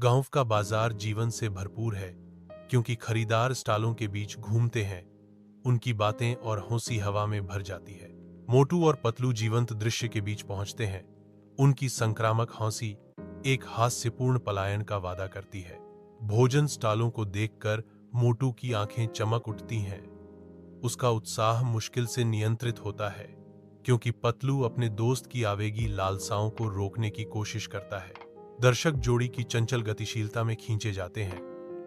गांव का बाजार जीवन से भरपूर है क्योंकि खरीदार स्टॉलों के बीच घूमते हैं। उनकी बातें और हंसी हवा में भर जाती है। मोटू और पतलू जीवंत दृश्य के बीच पहुंचते हैं। उनकी संक्रामक हंसी एक हास्यपूर्ण पलायन का वादा करती है। भोजन स्टॉलों को देखकर मोटू की आंखें चमक उठती हैं। उसका उत्साह मुश्किल से नियंत्रित होता है क्योंकि पतलू अपने दोस्त की आवेगी लालसाओं को रोकने की कोशिश करता है। दर्शक जोड़ी की चंचल गतिशीलता में खींचे जाते हैं।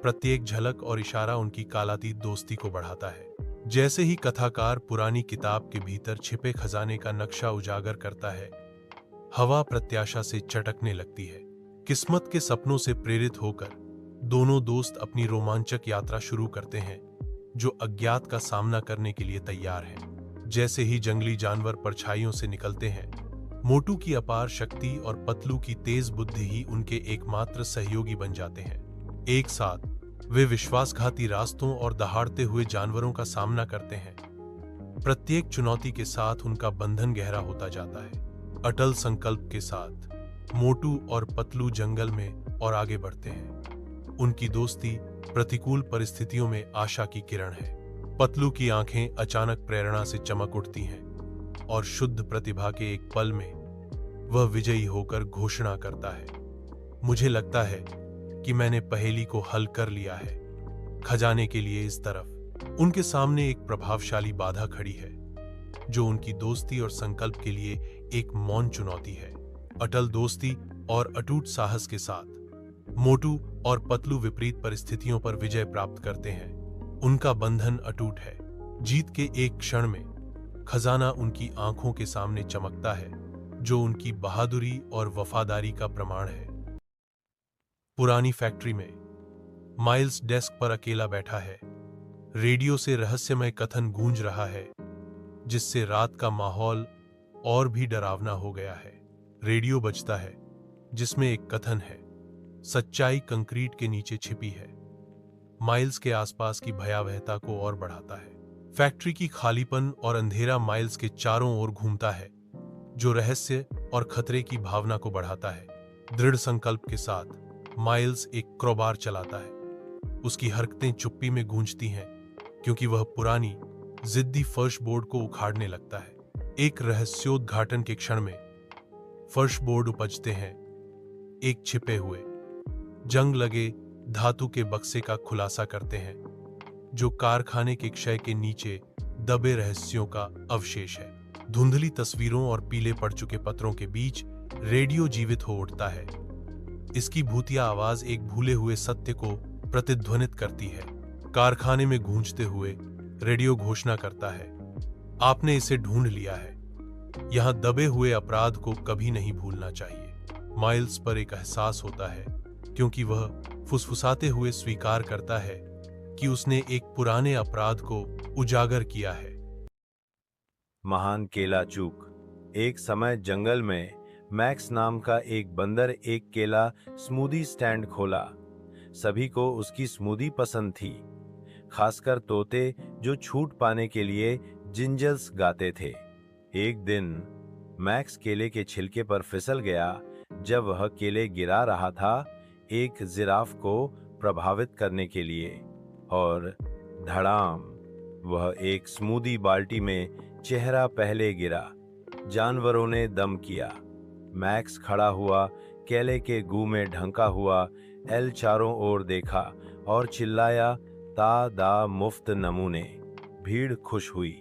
प्रत्येक झलक और इशारा उनकी कालातीत दोस्ती को बढ़ाता है। जैसे ही कथाकार पुरानी किताब के भीतर छिपे खजाने का नक्शा उजागर करता है, हवा प्रत्याशा से चटकने लगती है। किस्मत के सपनों से प्रेरित होकर दोनों दोस्त अपनी रोमांचक यात्रा शुरू करते हैं, जो अज्ञात का सामना करने के लिए तैयार हैं। जैसे ही जंगली जानवर परछाइयों से निकलते हैं, मोटू की अपार शक्ति और पतलू की तेज बुद्धि ही उनके एकमात्र सहयोगी बन जाते हैं। एक साथ वे विश्वासघाती रास्तों और दहाड़ते हुए जानवरों का सामना करते हैं। प्रत्येक चुनौती के साथ उनका बंधन गहरा होता जाता है। अटल संकल्प के साथ मोटू और पतलू जंगल में और आगे बढ़ते हैं। उनकी दोस्ती प्रतिकूल परिस्थितियों में आशा की किरण है। पतलू की आंखें अचानक प्रेरणा से चमक उठती हैं और शुद्ध प्रतिभा के एक पल में वह विजयी होकर घोषणा करता है, मुझे लगता है कि मैंने पहेली को हल कर लिया है। खजाने के लिए इस तरफ उनके सामने एक प्रभावशाली बाधा खड़ी है, जो उनकी दोस्ती और संकल्प के लिए एक मौन चुनौती है। अटल दोस्ती और अटूट साहस के साथ मोटू और पतलू विपरीत परिस्थितियों पर विजय प्राप्त करते हैं। उनका बंधन अटूट है। जीत के एक क्षण में खजाना उनकी आंखों के सामने चमकता है, जो उनकी बहादुरी और वफादारी का प्रमाण है। पुरानी फैक्ट्री में माइल्स डेस्क पर अकेला बैठा है। रेडियो से रहस्यमय कथन गूंज रहा है, जिससे रात का माहौल और भी डरावना हो गया है। रेडियो बजता है, जिसमें एक कथन है, सच्चाई कंक्रीट के नीचे छिपी है। माइल्स के आसपास की भयावहता को और बढ़ाता है। फैक्ट्री की खालीपन और अंधेरा माइल्स के चारों ओर घूमता है, जो रहस्य और खतरे की भावना को बढ़ाता है। दृढ़ संकल्प के साथ माइल्स एक क्रोबार चलाता है। उसकी हरकतें चुप्पी में गूंजती हैं, क्योंकि वह पुरानी जिद्दी फर्श बोर्ड को उखाड़ने लगता है। एक रहस्योद्घाटन के क्षण में फर्श बोर्ड उपजते हैं, एक छिपे हुए जंग लगे धातु के बक्से का खुलासा करते हैं, जो कारखाने के क्षय के नीचे दबे रहस्यों का अवशेष है। धुंधली तस्वीरों और पीले पड़ चुके पत्रों के बीच रेडियो जीवित हो उठता है। इसकी भूतिया आवाज एक भूले हुए सत्य को प्रतिध्वनित करती है। कारखाने में गूंजते हुए रेडियो घोषणा करता है, आपने इसे ढूंढ लिया है। यहां दबे हुए अपराध को कभी नहीं भूलना चाहिए। माइल्स पर एक एहसास होता है, क्योंकि वह फुसफुसाते हुए स्वीकार करता है कि उसने एक पुराने अपराध को उजागर किया है। महान केला चूक। एक समय जंगल में मैक्स नाम का एक बंदर एक केला स्मूदी स्टैंड खोला। सभी को उसकी स्मूदी पसंद थी, खासकर तोते जो छूट पाने के लिए जिंजल्स गाते थे। एक दिन मैक्स केले के छिलके पर फिसल गया। जब वह केले गिरा रहा था एक जिराफ को प्रभावित करने के लिए, और धड़ाम, वह एक स्मूदी बाल्टी में चेहरा पहले गिरा। जानवरों ने दम किया। मैक्स खड़ा हुआ, केले के गू में ढंका हुआ एल चारों ओर देखा और चिल्लाया, ता दा मुफ्त नमूने। भीड़ खुश हुई।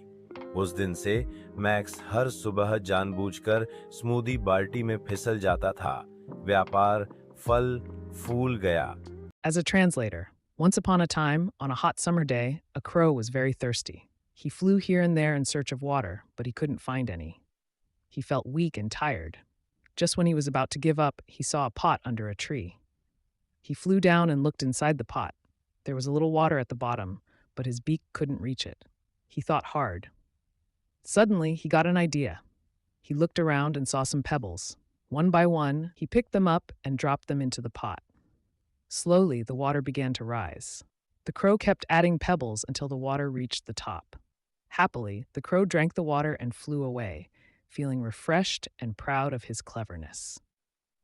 उस दिन से मैक्स हर सुबह जानबूझकर स्मूदी बाल्टी में फिसल जाता था। व्यापार फल फूल गया। As a translator, once upon a time, on a hot summer day, a crow was very thirsty. He flew here and there in search of water, but he couldn't find any. He felt weak and tired. Just when he was about to give up, he saw a pot under a tree. He flew down and looked inside the pot. There was a little water at the bottom, but his beak couldn't reach it. He thought hard. Suddenly, he got an idea. He looked around and saw some pebbles. One by one, he picked them up and dropped them into the pot. Slowly, the water began to rise. The crow kept adding pebbles until the water reached the top. Happily, the crow drank the water and flew away, feeling refreshed and proud of his cleverness.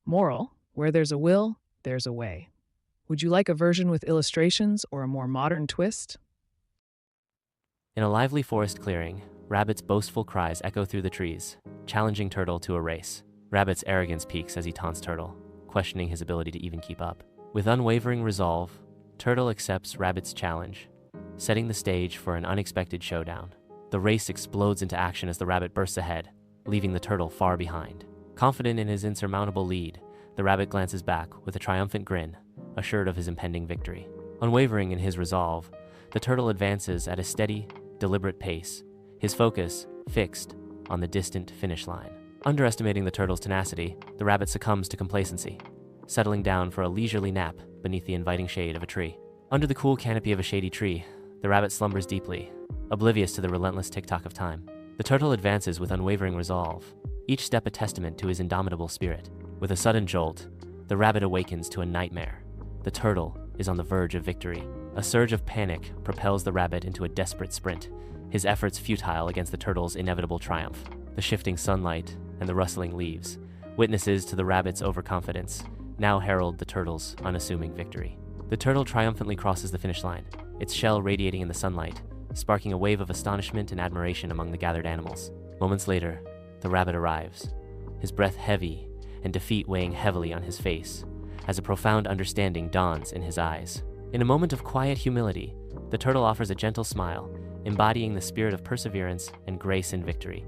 Moral: where there's a will, there's a way. Would you like a version with illustrations or a more modern twist? In a lively forest clearing, Rabbit's boastful cries echo through the trees, challenging Turtle to a race. Rabbit's arrogance peaks as he taunts Turtle, questioning his ability to even keep up. With unwavering resolve, Turtle accepts Rabbit's challenge, setting the stage for an unexpected showdown. The race explodes into action as the Rabbit bursts ahead, leaving the Turtle far behind. Confident in his insurmountable lead, the Rabbit glances back with a triumphant grin, assured of his impending victory. Unwavering in his resolve, the Turtle advances at a steady, deliberate pace, his focus fixed on the distant finish line. Underestimating the Turtle's tenacity, the Rabbit succumbs to complacency, settling down for a leisurely nap beneath the inviting shade of a tree. Under the cool canopy of a shady tree, the Rabbit slumbers deeply, oblivious to the relentless tick-tock of time. The Turtle advances with unwavering resolve, each step a testament to his indomitable spirit. With a sudden jolt, the Rabbit awakens to a nightmare. The Turtle is on the verge of victory. A surge of panic propels the Rabbit into a desperate sprint, his efforts futile against the Turtle's inevitable triumph. The shifting sunlight and the rustling leaves, witnesses to the Rabbit's overconfidence, now herald the Turtle's unassuming victory. The Turtle triumphantly crosses the finish line, its shell radiating in the sunlight, sparking a wave of astonishment and admiration among the gathered animals. Moments later, the Rabbit arrives, his breath heavy and defeat weighing heavily on his face, as a profound understanding dawns in his eyes. In a moment of quiet humility, the Turtle offers a gentle smile, embodying the spirit of perseverance and grace in victory.